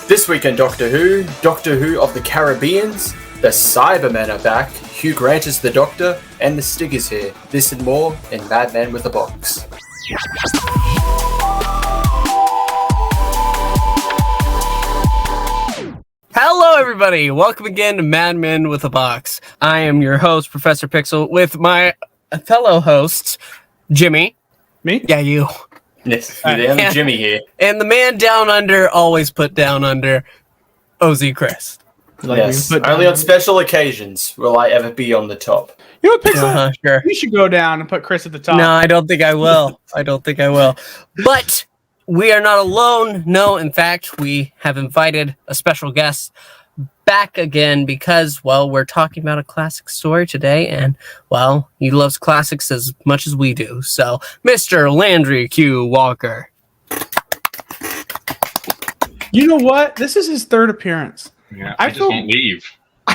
This week on Doctor Who of the Caribbeans, the Cybermen are back, Hugh Grant is the Doctor, and the Stig is here. This and more in Madman with a Box. Hello everybody, welcome again to Madmen with a Box. I am your host, Professor Pixel, with my fellow hosts, Jimmy. Me? Yeah, you. Yes, the only Jimmy here. And the man down under, always put down under, OZ Chris. Yes, only on special occasions will I ever be on the top. You know what, Pixel? Sure. You should go down and put Chris at the top. No, I don't think I will. But we are not alone. No, in fact, we have invited a special guest back again because, well, we're talking about a classic story today, and, well, he loves classics as much as we do. So, Mr. Landry Q. Walker. You know what? This is his third appearance. Yeah, I just won't leave.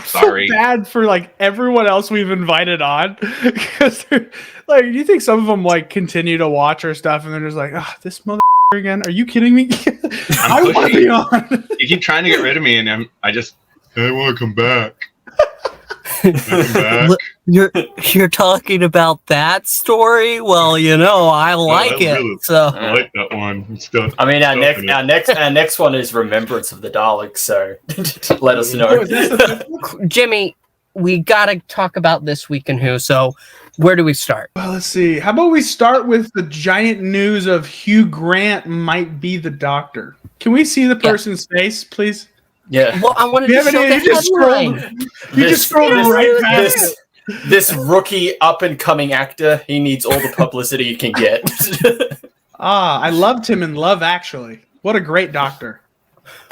Sorry. I feel bad for like everyone else we've invited on because like, you think some of them like continue to watch our stuff and they're just like, oh, this mother again? Are you kidding me? I want to be on. You keep trying to get rid of me, and I want to come back. You're talking about that story? Well, you know, I like it. Really, so I like that one. It's still, I mean, our next one is Remembrance of the Daleks. So let us know, Jimmy. We gotta talk about This Week in Who. So, where do we start? Well, let's see. How about we start with the giant news of Hugh Grant might be the Doctor? Can we see the person's face, please? Yeah. Well, I wanted to show You just scrolled right past this rookie up-and-coming actor. He needs all the publicity he can get. I loved him in Love Actually. What a great Doctor.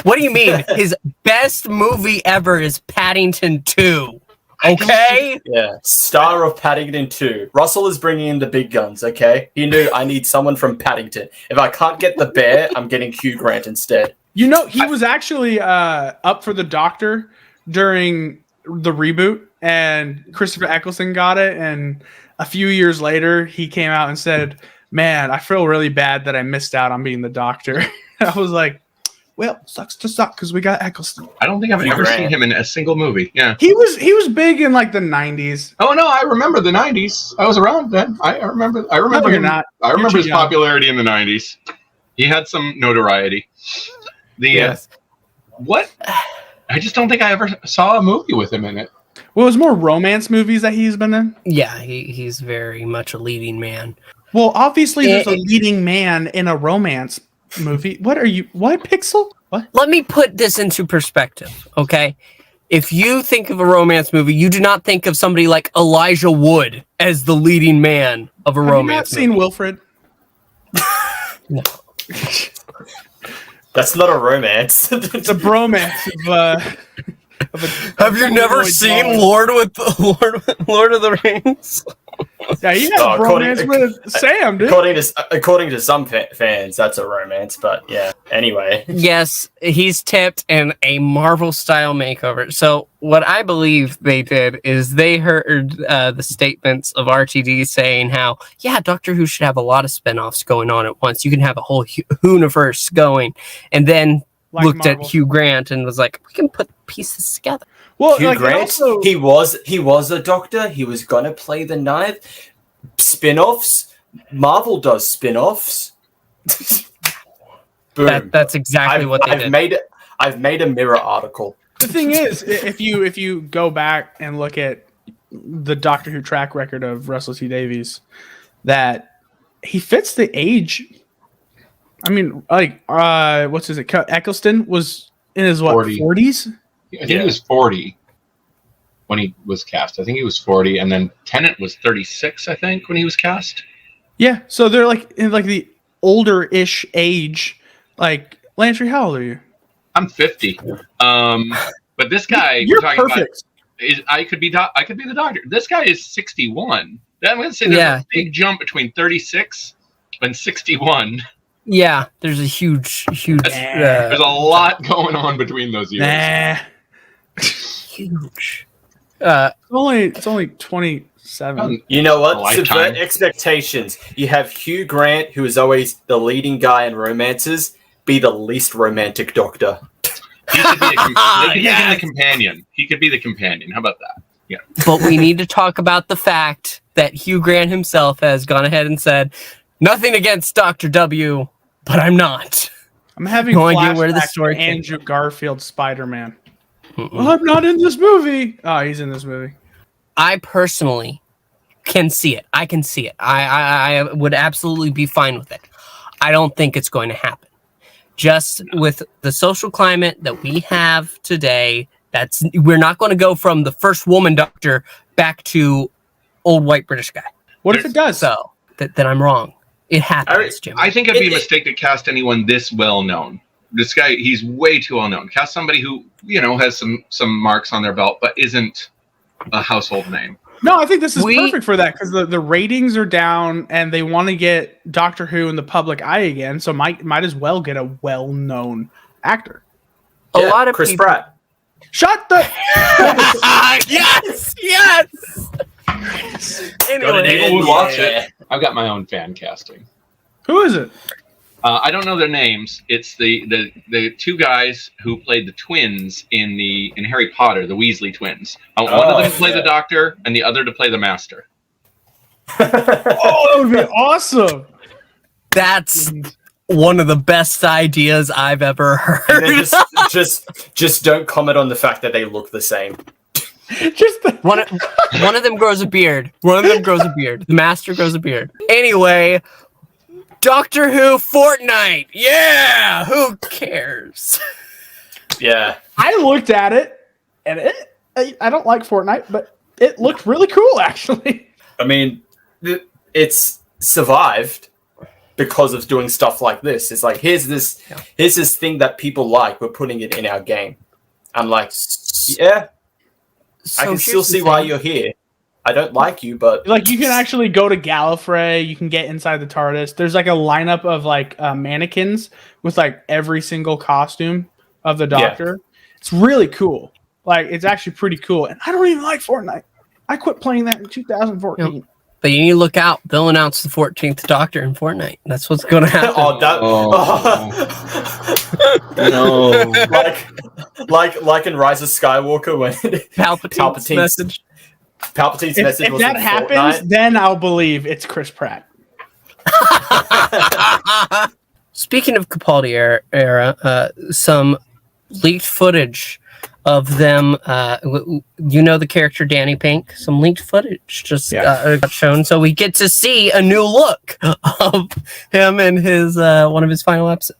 What do you mean? His best movie ever is Paddington 2. Okay? Yeah. Star of Paddington 2. Russell is bringing in the big guns, okay? He knew I need someone from Paddington. If I can't get the bear, I'm getting Hugh Grant instead. You know, he was actually up for the Doctor during the reboot, and Christopher Eccleston got it, and a few years later, he came out and said, man, I feel really bad that I missed out on being the Doctor. I was like, well, sucks to suck because we got Eccleston. I don't think I've ever seen him in a single movie. Yeah, he was big in like the 90s. Oh no, I remember the 90s. I was around then. I remember him. Not. I remember his popularity in the 90s. He had some notoriety. What? I just don't think I ever saw a movie with him in it. Well, it was more romance movies that he's been in. Yeah, he's very much a leading man. Well, obviously, there's a leading man in a romance movie. What, Pixel? What? Let me put this into perspective, okay? If you think of a romance movie, you do not think of somebody like Elijah Wood as the leading man of a romance movie. Have you not seen Wilfred? No. That's not a romance. It's a bromance Have you never seen Lord of the Rings? Yeah, you got a romance with Sam, dude. According to some fans, that's a romance, but yeah. Anyway. Yes, he's tipped in a Marvel-style makeover. So what I believe they did is they heard the statements of RTD saying how, yeah, Doctor Who should have a lot of spinoffs going on at once. You can have a whole Who-universe going. And then looked Marvel. At Hugh Grant and was like, we can put pieces together. Well, Hugh Grant, he was a Doctor. He was gonna play the Knife. Spin-offs. Marvel does spin-offs. Boom. That's exactly what they did. I've made a Mirror article. The thing is, if you go back and look at the Doctor Who track record of Russell T Davies, that he fits the age. I mean, like, what's his name? Eccleston was in his 40s? I think he was 40 when he was cast. I think he was 40, and then Tennant was 36, I think, when he was cast. Yeah, so they're like in like the older-ish age. Like, Landry, how old are you? I'm 50. But this guy you're talking perfect. About, I could be the Doctor. This guy is 61. I'm going to say there's a big jump between 36 and 61. Yeah, there's a huge. There's a lot going on between those years. Huge. It's only 27. You know what? Subvert expectations. You have Hugh Grant, who is always the leading guy in romances, be the least romantic Doctor. could be they could make him the companion. He could be the companion. How about that? Yeah. But we need to talk about the fact that Hugh Grant himself has gone ahead and said, nothing against Dr. W, but I'm not. I'm having No idea flashbacks where the story to came Andrew Garfield Spider-Man. Well, I'm not in this movie. Oh, he's in this movie. I personally can see it. I can see it. I would absolutely be fine with it. I don't think it's going to happen. Just with the social climate that we have today, we're not going to go from the first woman doctor back to old white British guy. What if it does? So that I'm wrong. It happens, Jim. I think it'd be a mistake to cast anyone this well known. This guy, he's way too well known. Cast somebody who, has some marks on their belt, but isn't a household name. No, I think this is perfect for that because the ratings are down and they want to get Doctor Who in the public eye again. So might as well get a well-known actor. A lot of Chris people... Pratt. Shut the. Yes. Anyway, People would watch it. I've got my own fan casting. Who is it? I don't know their names. It's the two guys who played the twins in Harry Potter, the Weasley twins. I want one of them to play the Doctor and the other to play the Master. Oh, that would be awesome. That's one of the best ideas I've ever heard. Just don't comment on the fact that they look the same. One of them grows a beard. The Master grows a beard. Anyway, Doctor Who Fortnite. Yeah, who cares? Yeah. I looked at it, and I don't like Fortnite, but it looked really cool, actually. I mean, it's survived because of doing stuff like this. It's like, here's this thing that people like. We're putting it in our game. I'm like, yeah, So I can still see why you're here. I don't like you, but Like, you can actually go to Gallifrey. You can get inside the TARDIS. There's like a lineup of mannequins with like every single costume of the Doctor. Yeah. It's really cool. Like, it's actually pretty cool. And I don't even like Fortnite. I quit playing that in 2014. Yep. But you need to look out. They'll announce the 14th Doctor in Fortnite. That's what's going to happen. No. like in Rise of Skywalker when Palpatine's message. Palpatine's message. If that happens, Fortnite, then I'll believe it's Chris Pratt. Speaking of Capaldi era, some leaked footage of them, the character Danny Pink, some leaked footage just got shown, so we get to see a new look of him in his one of his final episodes.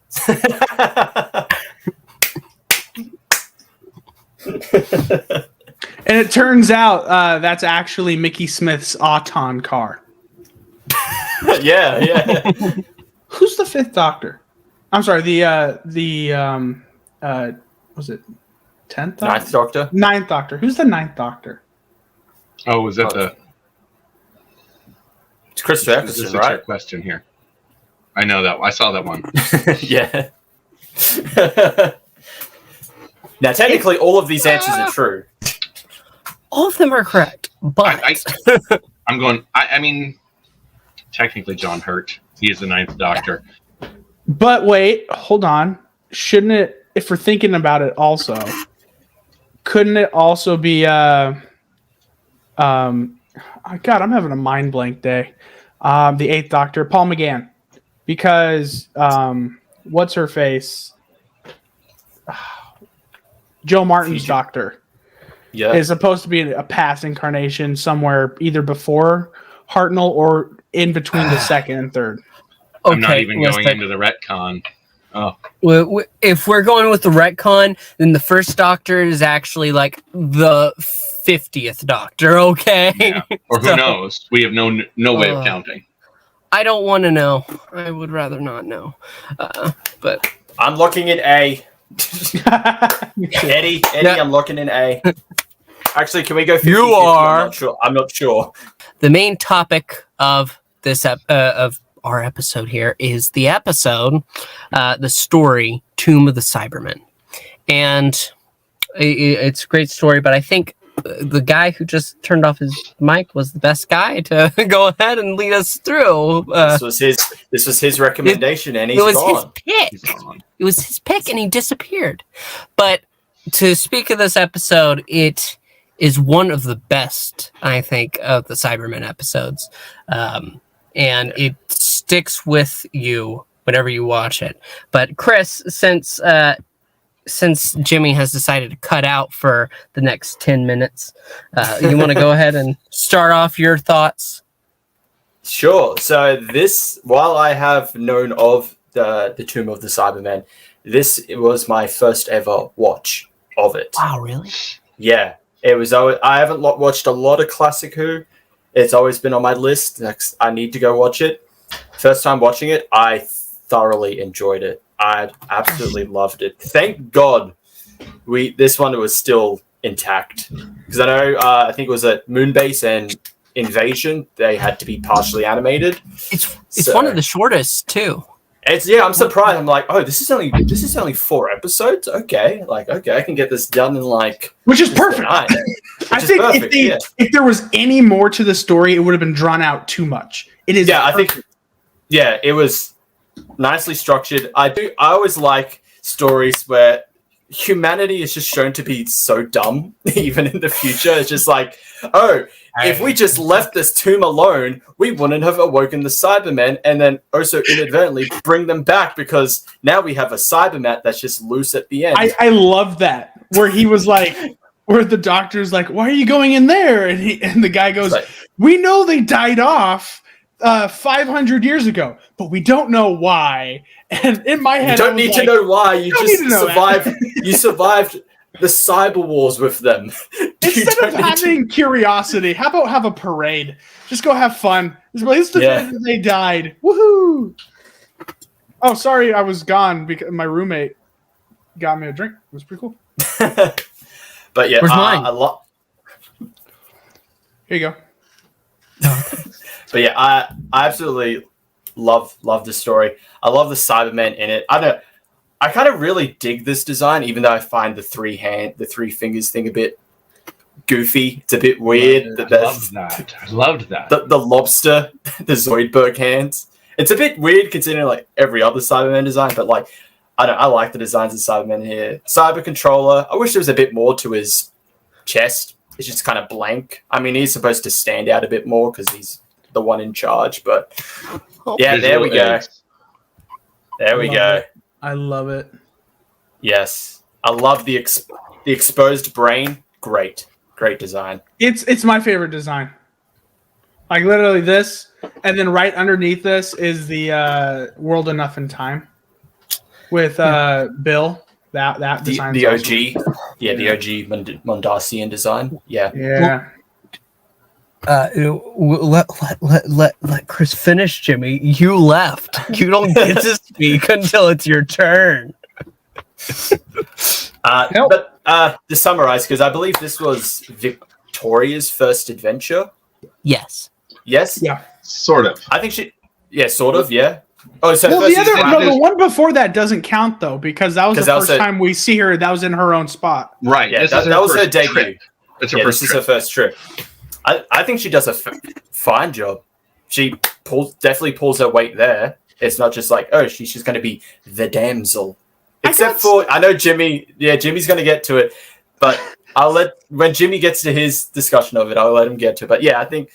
And it turns out that's actually Mickey Smith's Auton car. Yeah. Who's the fifth Doctor? I'm sorry, was it 10th Doctor? Ninth Doctor? Ninth Doctor. Who's the ninth Doctor? Oh, was that It's Christopher Eccleston, right? Trick question here. I know that. I saw that one. Yeah. Now, technically, all of these answers are true. All of them are correct, but I'm going. I mean, technically, John Hurt. He is the ninth Doctor. But wait, hold on. Shouldn't it? If we're thinking about it, also, couldn't it also be? God, I'm having a mind blank day. The eighth Doctor, Paul McGann, because what's her face? Joe Martin's Doctor. Yeah, is supposed to be a past incarnation somewhere either before Hartnell or in between the second and third. Okay, I'm not even going into the retcon. Oh, if we're going with the retcon, then the first Doctor is actually like the 50th Doctor. Okay, yeah. Or who knows? We have no way of counting. I don't want to know. I would rather not know. But I'm looking in A. Eddie, I'm looking in A. Actually, can we go 50-50? You are. I'm not sure. The main topic of this of our episode here is the episode, the story, Tomb of the Cybermen. And it's a great story, but I think the guy who just turned off his mic was the best guy to go ahead and lead us through. This was his recommendation, and he's gone. His pick. It was his pick, and he disappeared. But to speak of this episode, it is one of the best, I think, of the Cybermen episodes. And it sticks with you whenever you watch it. But Chris, since Jimmy has decided to cut out for the next 10 minutes, you want to go ahead and start off your thoughts? Sure. So while I have known of the Tomb of the Cybermen, this was my first ever watch of it. Wow, really? Yeah. It was. I haven't watched a lot of classic Who. It's always been on my list. I need to go watch it. First time watching it, I thoroughly enjoyed it. I absolutely loved it. Thank God this one was still intact, because I know I think it was at Moonbase and Invasion they had to be partially animated. It's one of the shortest too. I'm surprised. I'm like, oh, this is only 4 episodes. Okay, I can get this done in which is perfect. I think if there was any more to the story, it would have been drawn out too much. It is. Yeah, perfect. I think. Yeah, it was nicely structured. I always like stories where humanity is just shown to be so dumb, even in the future. It's just like, oh, if we just left this tomb alone, we wouldn't have awoken the Cybermen, and then also inadvertently bring them back, because now we have a Cyberman that's just loose at the end. I love that, where he was like, where the doctor's like, why are you going in there? And the guy goes, we know they died off 500 years ago, but we don't know why. And in my head, you don't need to know why. You just survived. You survived the cyber wars with them. Instead of having curiosity, how about have a parade? Just go have fun. It's the day they died. Woohoo! Oh, sorry, I was gone because my roommate got me a drink. It was pretty cool. But yeah, where's mine? Here you go. But yeah, I absolutely love the story. I love the Cybermen in it. I kind of really dig this design, even though I find the 3 fingers thing a bit goofy. It's a bit weird. I loved that. The lobster, the Zoidberg hands. It's a bit weird considering every other Cyberman design, but I like the designs of Cybermen here. Cyber controller. I wish there was a bit more to his chest. It's just kind of blank. I mean, he's supposed to stand out a bit more because he's the one in charge, but yeah, there we go. There we go. I love it. Yes, I love the exposed brain. Great design. It's my favorite design. Like literally this, and then right underneath this is the World Enough in Time with Bill. That design. The OG, the OG Mondasian design. Yeah. Let Chris finish, Jimmy. You left. You don't get to speak until it's your turn. But to summarize, because I believe this was Victoria's first adventure. Yes. Yes. Yeah. Sort of. I think she. Yeah. Sort of. Yeah. Oh, so the one before that doesn't count though, because that was the first time we see her. That was in her own spot. Right. Yeah. That was her debut. It's her first trip. This is her first trip. I think she does a fine job. She definitely pulls her weight there. It's not just like, oh, she's just going to be the damsel. Except for, I know Jimmy. Yeah, Jimmy's going to get to it, but when Jimmy gets to his discussion of it, I'll let him get to it. But yeah, I think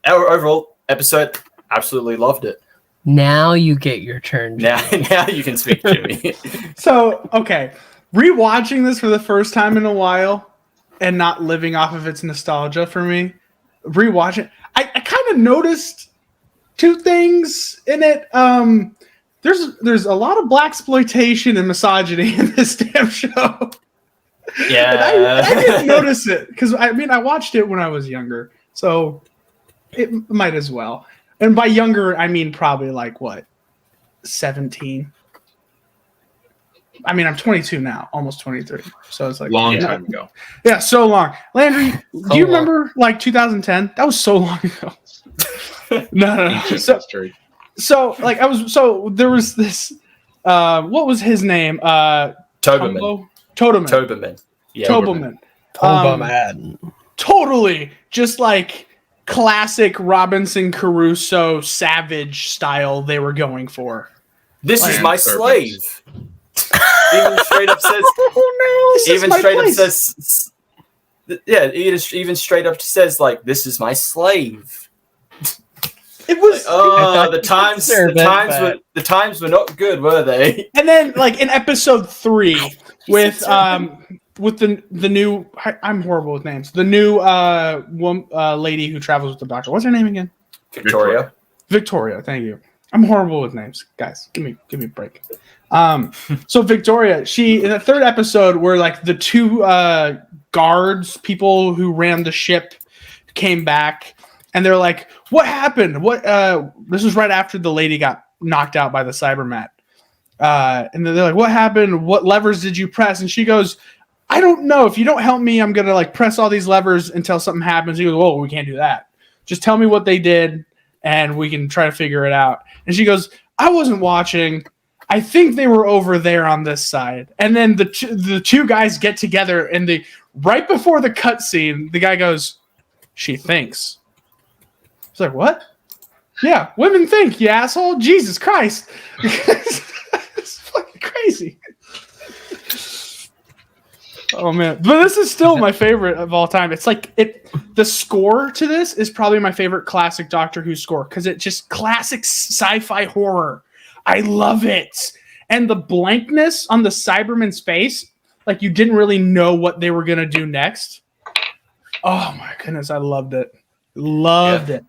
our overall episode, absolutely loved it. Now you get your turn, Jimmy. Now you can speak, Jimmy. So, okay. Rewatching this for the first time in a while and not living off of its nostalgia for me, rewatching, I kind of noticed 2 things in it. There's a lot of blaxploitation and misogyny in this damn show. Yeah. I didn't notice it because I watched it when I was younger, so it might as well. And by younger, I mean probably 17. I mean, I'm 22 now, almost 23. So it's long time ago. Yeah, so long. Landry, do you remember 2010? That was so long ago. No. So there was this. What was his name? Toberman. Yeah. Toberman. Totally, just classic Robinson Crusoe savage style they were going for. This is my slave. Even straight up says, this is my straight place. up says, yeah, even straight up says like, "This is my slave." It was. The times were not good, were they? And then, like in episode 3, with the new, I'm horrible with names. The new lady who travels with the Doctor. What's her name again? Victoria. Victoria. Thank you. I'm horrible with names, guys. Give me a break. So Victoria, she in the 3rd episode, where like the 2 guards, people who ran the ship, came back. And they're like, "What happened? What?" This was right after the lady got knocked out by the Cybermen. And they're like, "What happened? What levers did you press?" And she goes, "I don't know. If you don't help me, I'm gonna like press all these levers until something happens." He goes, "Whoa, we can't do that. Just tell me what they did, and we can try to figure it out." And she goes, "I wasn't watching. I think they were over there on this side." And then the 2 guys get together, and right before the cutscene, the guy goes, "She thinks." It's like, what? Yeah, women think, you asshole. Jesus Christ. It's fucking crazy. Oh, man. But this is still my favorite of all time. It's like, the score to this is probably my favorite classic Doctor Who score, because it's just classic sci-fi horror. I love it. And the blankness on the Cybermen's face, like you didn't really know what they were going to do next. Oh, my goodness. I loved it. Loved it.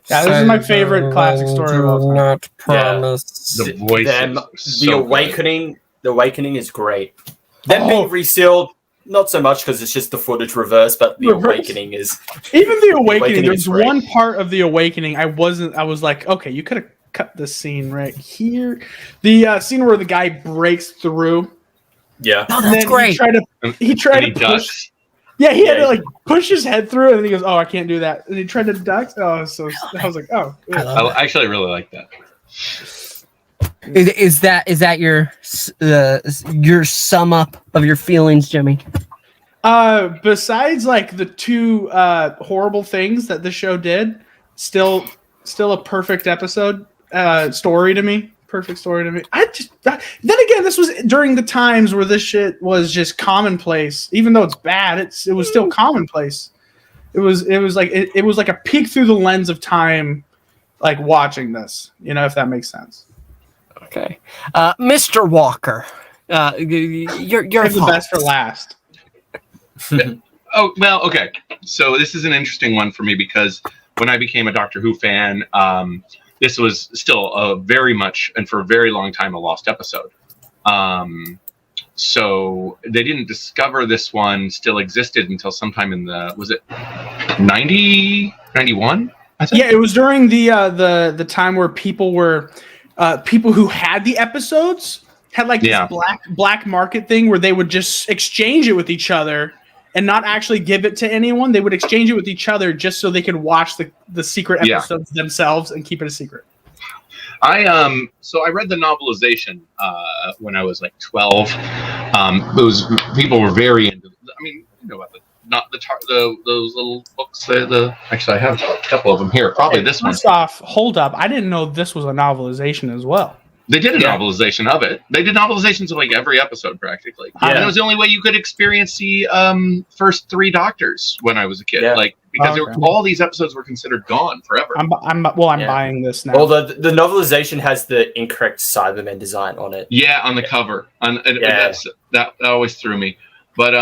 Yeah, this is my favorite classic story of all time. Not promise. The voices. The Awakening. The Awakening is great. Them being resealed, not so much because it's just the footage reversed, but the Awakening is. Even the Awakening, there's one part of the Awakening I was like, okay, you could have cut this scene right here. The scene where the guy breaks through. Yeah. Oh, that's great. He tried to push. Yeah, he had to like push his head through, and then he goes, "Oh, I can't do that." And he tried to duck. Oh, so I was like, "Oh." Yeah. I actually really like that. Is that your sum up of your feelings, Jimmy? Besides like the 2 horrible things that the show did, still a perfect episode story to me. Perfect story to me. Then again, this was during the times where this shit was just commonplace. Even though it's bad, it was still commonplace. It was like a peek through the lens of time, like watching this. You know, if that makes sense. Okay, Mr. Walker, you're the best for last. Oh well, okay. So this is an interesting one for me because when I became a Doctor Who fan, this was still a very much and for a very long time a lost episode. So they didn't discover this one still existed until sometime in was it 90, 91? I think? Yeah, it was during the time where people were people who had the episodes had like this black market thing where they would just exchange it with each other and not actually give it to anyone. They would exchange it with each other just so they could watch the secret episodes themselves and keep it a secret. So I read the novelization when I was like 12. Those people were very into. I mean, you know about those little books. Actually, I have a couple of them here. Probably this one. First off, hold up. I didn't know this was a novelization as well. They did a novelization of it. They did novelizations of like every episode practically. Yeah. And it was the only way you could experience the first 3 Doctors when I was a kid. Yeah. Like because all these episodes were considered gone forever. I'm buying this now. Well, the novelization has the incorrect Cybermen design on it. Yeah, on the cover. That always threw me. But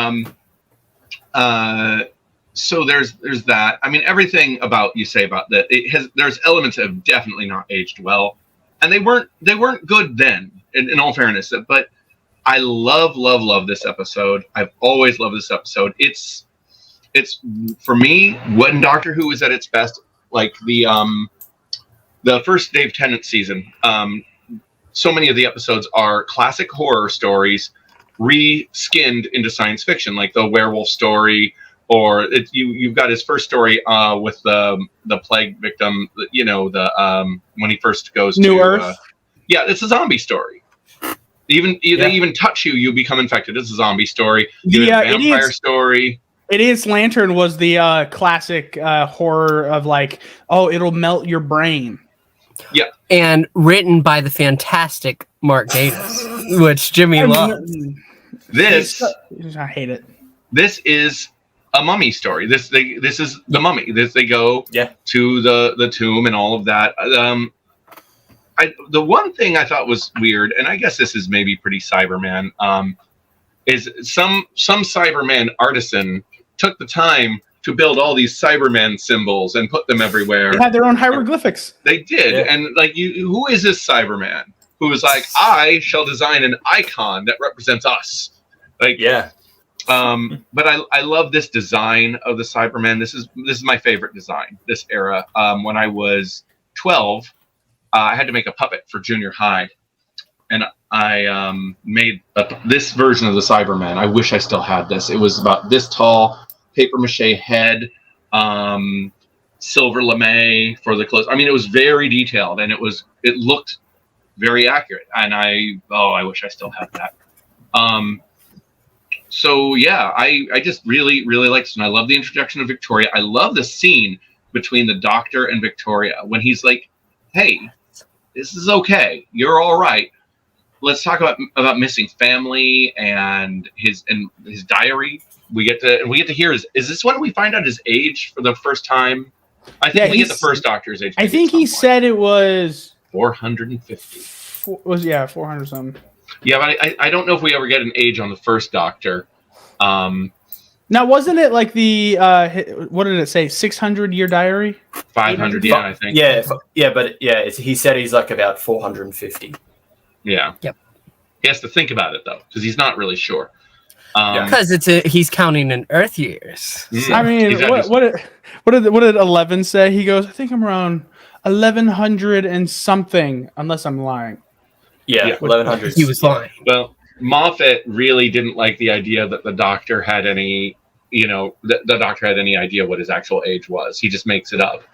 so there's that. I mean, everything about you say about that there's elements that have definitely not aged well. And they weren't good then, in all fairness. But I love this episode. I've always loved this episode. It's for me when Doctor Who is at its best. Like the first Dave Tennant season. So many of the episodes are classic horror stories re-skinned into science fiction, like the werewolf story. Or you've got his first story with the plague victim, you know, when he first goes New Earth. It's a zombie story. They even touch you, you become infected. It's a zombie story. The vampire story. Idiot's Lantern was the classic horror of like, oh, it'll melt your brain. Yeah, and written by the fantastic Mark Gatiss, which Jimmy loves. This I hate it. This is a mummy story. This is the mummy. They go to the tomb and all of that. The one thing I thought was weird, and I guess this is maybe pretty Cyberman, is some Cyberman artisan took the time to build all these Cybermen symbols and put them everywhere. They had their own hieroglyphics. They did, and like, who is this Cyberman who is like, I shall design an icon that represents us? Like, but I love this design of the Cybermen. This is my favorite design. This era. When I was 12, I had to make a puppet for junior high, and I made this version of the Cybermen. I wish I still had this. It was about this tall, paper mache head, silver lame for the clothes. I mean, it was very detailed, and it looked very accurate. And I wish I still had that. So yeah, I just really, really like this, and I love the introduction of Victoria. I love the scene between the Doctor and Victoria when he's like, "Hey, this is okay. You're all right. Let's talk about missing family and his diary." We get to hear is this when we find out his age for the first time? I think we get the first Doctor's age. I think he said it was 450. 400 something. Yeah, but I don't know if we ever get an age on the first Doctor. Now, wasn't it like the what did it say? 600-year diary? 500, yeah, I think. He said he's like about 450. Yeah. Yep. He has to think about it though, because he's not really sure. Because he's counting in Earth years. I mean, what did 11 say? He goes, I think I'm around 1100 and something, unless I'm lying. Yeah, 1100. He was lying. Well, Moffat really didn't like the idea that the Doctor had any, the Doctor had any idea what his actual age was. He just makes it up.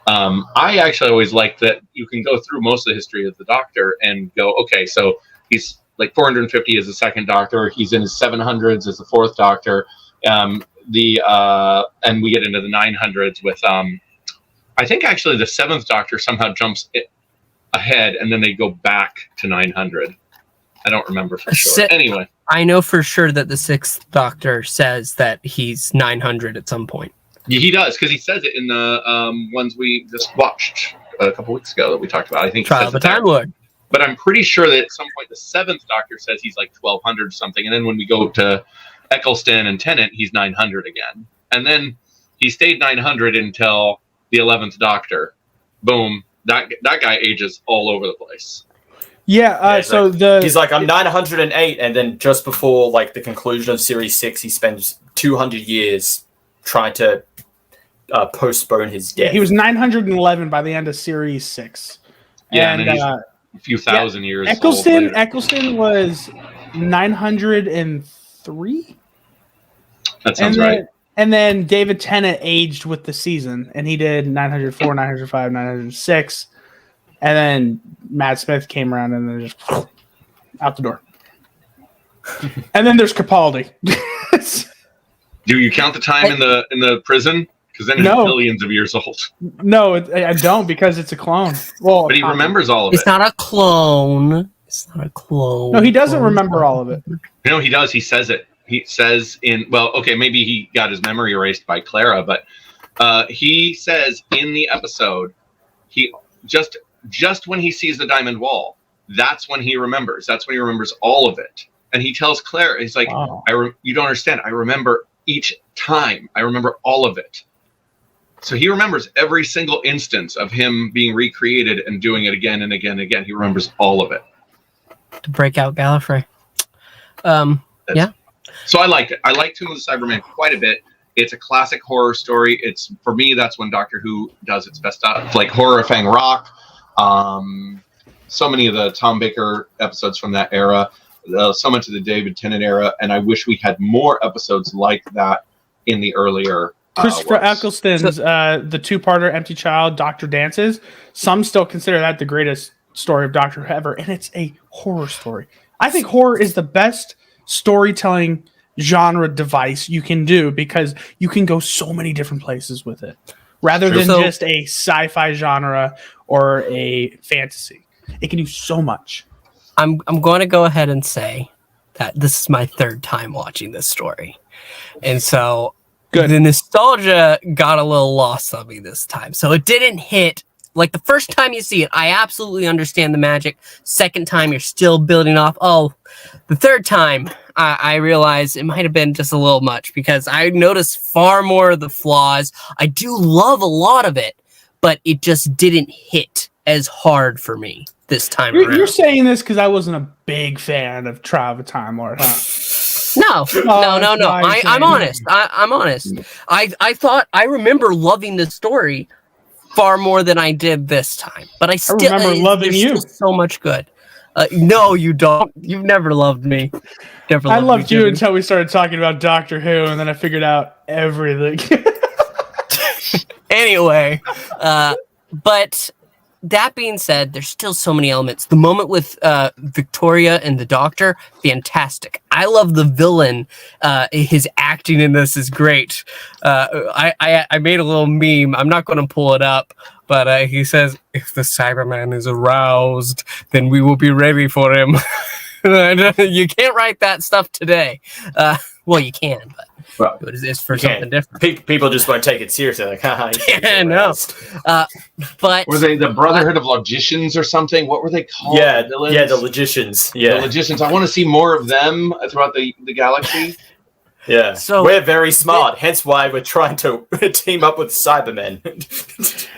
I actually always liked that you can go through most of the history of the Doctor and go, okay, so he's like 450 as the second Doctor. He's in his 700s as the fourth Doctor. And we get into the 900s with, I think actually the seventh Doctor somehow jumps ahead, and then they go back to 900. I don't remember for sure. Anyway, I know for sure that the sixth Doctor says that he's 900 at some point. Yeah, he does, because he says it in the ones we just watched a couple weeks ago that we talked about. I think Trial of the Time Lord. But I'm pretty sure that at some point the seventh Doctor says he's like 1200 or something, and then when we go to Eccleston and Tennant, he's 900 again, and then he stayed 900 until the 11th Doctor. Boom, that guy ages all over the place. Yeah, so he's like, I'm 908, and then just before like the conclusion of Series 6, he spends 200 years trying to postpone his death. He was 911 by the end of Series 6. Yeah, and he's a few thousand years Eccleston was 903? That sounds right. And then David Tennant aged with the season, and he did 904, 905, 906. And then Matt Smith came around and then just out the door. And then there's Capaldi. Do you count the time in the prison? Because then he's billions of years old. No, I don't, because it's a clone. Well, but he remembers all of it. It's not a clone. It's not a clone. No, he doesn't remember all of it. No, he does. He says it. He says maybe he got his memory erased by Clara, but he says in the episode, he just when he sees the diamond wall, that's when he remembers. That's when he remembers all of it. And he tells Clara, he's like, wow. You don't understand. I remember each time. I remember all of it. So he remembers every single instance of him being recreated and doing it again and again and again. He remembers all of it. To break out Gallifrey. Yeah. So I liked it. I liked Tomb of the Cybermen quite a bit. It's a classic horror story. It's, for me, that's when Doctor Who does its best stuff, like Horror of Fang Rock. So many of the Tom Baker episodes from that era, so much of the David Tennant era, and I wish we had more episodes like that in the earlier Christopher Eccleston's the two-parter Empty Child, Doctor Dances. Some still consider that the greatest story of Doctor Who ever, and it's a horror story. I think horror is the best storytelling genre device you can do, because you can go so many different places with it, rather than just a sci-fi genre or a fantasy. It can do so much. I'm going to go ahead and say that this is my third time watching this story. And so Good. the nostalgia got a little lost on me this time. So it didn't hit. Like the first time you see it, I absolutely understand the magic. Second time, you're still building off. Oh, the third time, I realized it might have been just a little much because I noticed far more of the flaws. I do love a lot of it, but it just didn't hit as hard for me this time around. You're saying this because I wasn't a big fan of Trial of a Time Lord, huh? No. I'm honest. I'm honest. I thought I remember loving this story far more than I did this time, but I remember loving you. Still so much good. No, you don't. You've never loved me. Never. I loved you until we started talking about Doctor Who, and then I figured out everything. Anyway, but that being said, there's still so many elements. The moment with Victoria and the Doctor, fantastic. I love the villain. His acting in this is great. I made a little meme. I'm not going to pull it up, but he says, "If the Cyberman is aroused, then we will be ready for him." You can't write that stuff today. Well, you can, but it's for something different. People just won't take it seriously. Like, haha. Yeah, no. But were they the Brotherhood of Logicians or something? What were they called? Yeah, the villains? yeah, the Logicians. Yeah, the Logicians. I want to see more of them throughout the galaxy. Yeah, so we're very smart. Hence why we're trying to team up with Cybermen.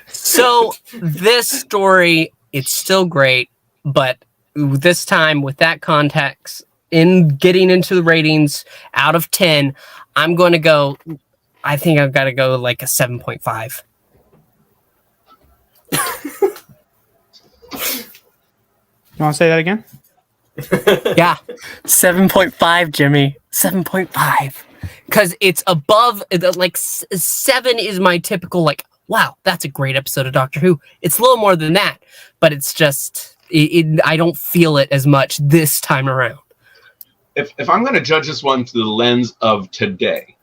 So this story, it's still great, but this time with that context, in getting into the ratings out of 10, I'm going to go, I think I've got to go like a 7.5. You want to say that again? Yeah, 7.5, Jimmy. 7.5. Because it's above, like 7 is my typical, like, wow, that's a great episode of Doctor Who. It's a little more than that, but it's just, I don't feel it as much this time around. If I'm going to judge this one through the lens of today,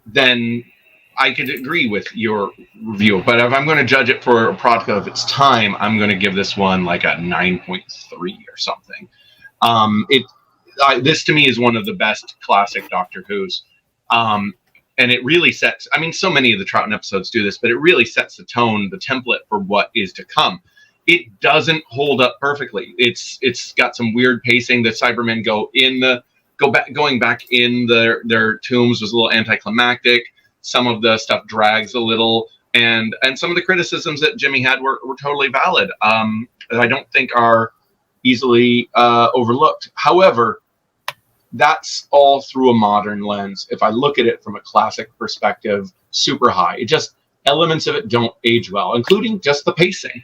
then I could agree with your review. But if I'm going to judge it for a product of its time, I'm going to give this one like a 9.3 or something. This to me is one of the best classic Doctor Who's. And it really sets, I mean, so many of the Troughton episodes do this, but it really sets the tone, the template for what is to come. It doesn't hold up perfectly. It's got some weird pacing. The Cybermen going back in their tombs was a little anticlimactic. Some of the stuff drags a little, and some of the criticisms that Jimmy had were totally valid. That I don't think are easily overlooked. However, that's all through a modern lens. If I look at it from a classic perspective, super high. It just, elements of it don't age well, including just the pacing.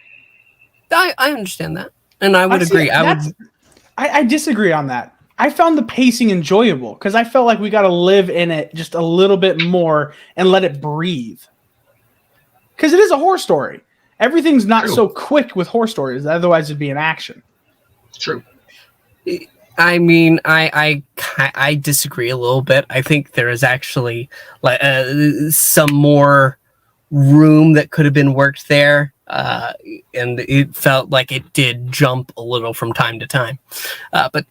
I understand that, and I would agree. I disagree on that. I found the pacing enjoyable because I felt like we got to live in it just a little bit more and let it breathe. Because it is a horror story. Everything's not so quick with horror stories. Otherwise, it'd be an action. True. I mean, I disagree a little bit. I think there is actually like some more room that could have been worked there. And it felt like it did jump a little from time to time. But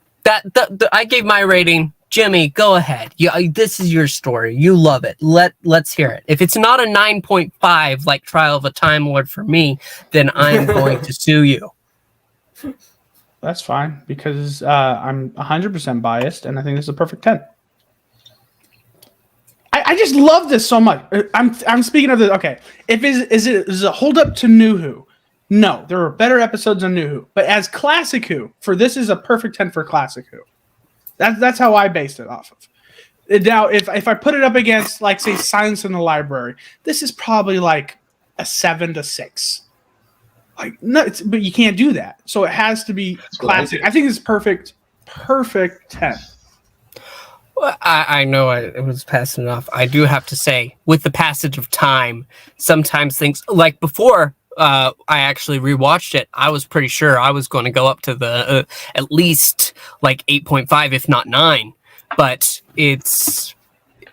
I gave my rating. Jimmy, go ahead. This is your story. You love it. Let's hear it. If it's not a 9.5 like Trial of a Time Lord for me, then I'm going to sue you. That's fine because I'm 100% biased, and I think this is a perfect 10. I just love this so much. I'm speaking of the okay. Is it a hold up to New Who? No, there are better episodes on New Who, but as Classic Who, this is a perfect 10 for Classic Who. That's how I based it off of. Now, if I put it up against like say Silence in the Library, this is probably like a 7 to 6. Like no, but you can't do that. So it has to be classic. I think it's perfect 10. Well, I know it was passing enough. I do have to say, with the passage of time, sometimes things like before I actually rewatched it, I was pretty sure I was going to go up to the at least like 8.5, if not 9. But it's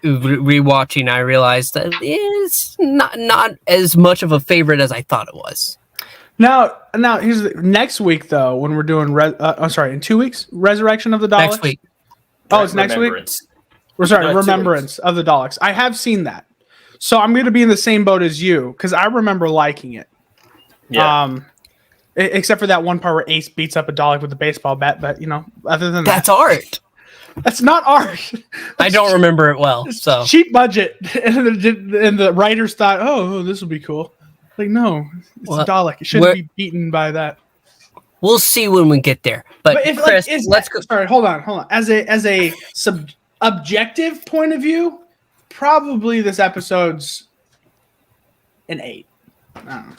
rewatching, I realized that it's not as much of a favorite as I thought it was. Now here's next week though when we're doing in 2 weeks, Resurrection of the Daleks. Next week. Oh, it's next week? Or sorry, No, 2 Remembrance of the Daleks. I have seen that. So I'm going to be in the same boat as you because I remember liking it. Yeah. Except for that one part where Ace beats up a Dalek with a baseball bat. But, other than That's art. that's not art. I don't remember it well. So Cheap budget. And the writers thought, oh, this will be cool. Like, no, it's a Dalek. It shouldn't be beaten by that. we'll see when we get there. But if, Chris, let's go. Sorry, hold on. As a objective point of view, probably this episode's an 8. I don't know.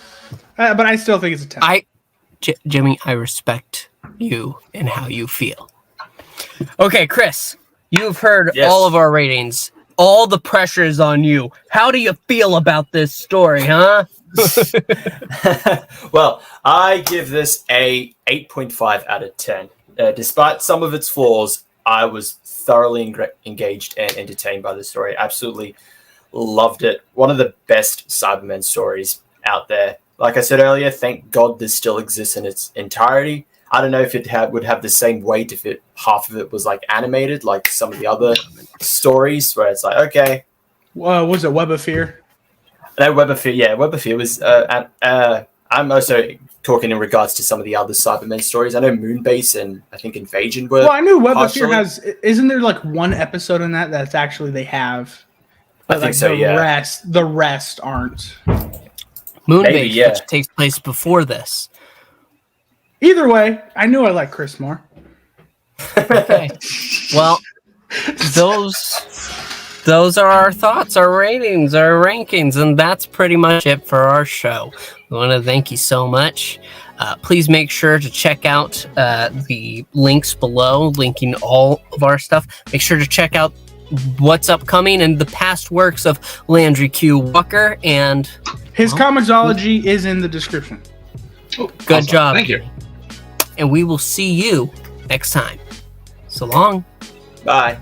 But I still think it's a 10. Jimmy, I respect you and how you feel. Okay, Chris, you've heard all of our ratings. All the pressure is on you. How do you feel about this story, huh? Well, I give this a 8.5 out of 10. Despite some of its flaws, I was thoroughly engaged and entertained by the story. Absolutely loved it. One of the best Cybermen stories out there. Like I said earlier, thank God this still exists in its entirety. I don't know if it would have the same weight if half of it was like animated, like some of the other stories where it's like, okay. Was it Web of Fear? No, Web of Fear. Yeah, Web of Fear was. I'm also talking in regards to some of the other Cybermen stories. I know Moonbase and I think Invasion were. Well, I knew Web of Fear has. Isn't there like one episode in that's actually they have? I think so. The rest aren't. Moonbase, which takes place before this. Either way, I knew I liked Chris more. Okay. Well, those are our thoughts, our ratings, our rankings, and that's pretty much it for our show. We want to thank you so much. Please make sure to check out the links below, linking all of our stuff. Make sure to check out what's upcoming and the past works of Landry Q. Walker, and his comicsology is in the description. Oh, good awesome. job. Thank you. And we will see you next time. So long. Bye.